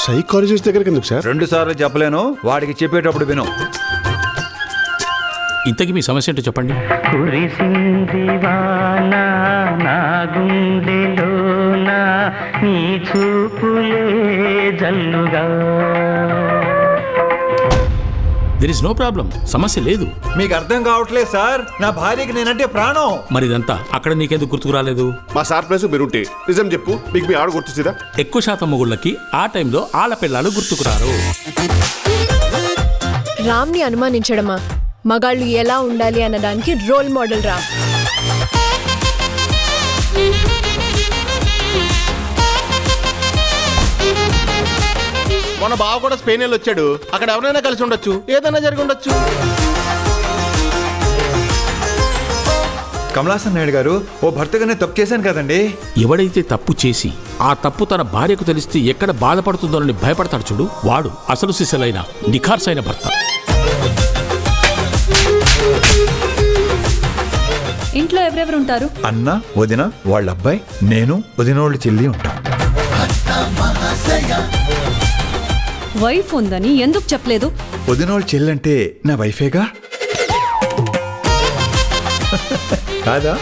Psychologist దగ్గరికి ఎందుకు sir? 2 సార్లు చెప్పలేను, వాడికి చెప్పేటప్పుడు విను. ఇంతకీ మీ సమస్య ఏంటో చెప్పండి. కురిసింది వాన నా గుండెలోన నీ చూపులే జల్లుగా. దెర్ ఇస్ నో ప్రాబ్లం, సమస్య లేదు. మీకు అర్థం కావట్లేదు సార్, నా భార్యకి నేనంటే ప్రాణం. మరి ఇదంతా అక్కడ నీకెందుకు గుర్తుకు రాలేదు? మా సార్ ప్లేస్ మీరుంటే నిజం చెప్పు, మీకు మీ ఆడ గుర్తుసిరా? ఎక్కువ శాతం మొగుళ్ళకి ఆ టైంలో ఆళ్ళ పిల్లలు గుర్తుకురారు. రామ్ని అనుమానించడమా? మగాళ్ళు ఎలా ఉండాలి అన్నదానికి రోల్ మోడల్ రామ్. మన బావ కూడా స్పెయిన్ వెళ్ళి వచ్చాడు, అక్కడ ఎవరైనా కలిసి ఉండొచ్చు, ఏదైనా జరిగి ఉండొచ్చు. కమలాసన్ నాయుడు గారు, ఓ భర్తగానే తప్పు చేశాను కదండి. ఎవడైతే తప్పు చేసి ఆ తప్పు తన భార్యకు తెలిస్తే ఎక్కడ బాధపడుతుందోనని భయపడతాడు చూడు, వాడు అసలు సిసలైన నిఖార్సైన భర్త. ఇంట్లో ఎవరెవరు ఉంటారు? అన్న, వదిన, వాళ్ళ అబ్బాయి, నేను, వదినోళ్ళ చెల్లి ఉంటాం. వైఫ్ ఉందని ఎందుకు చెప్పలేదు? వదినోళ్ళ చెల్లి అంటే నా వైఫేగా కాదా?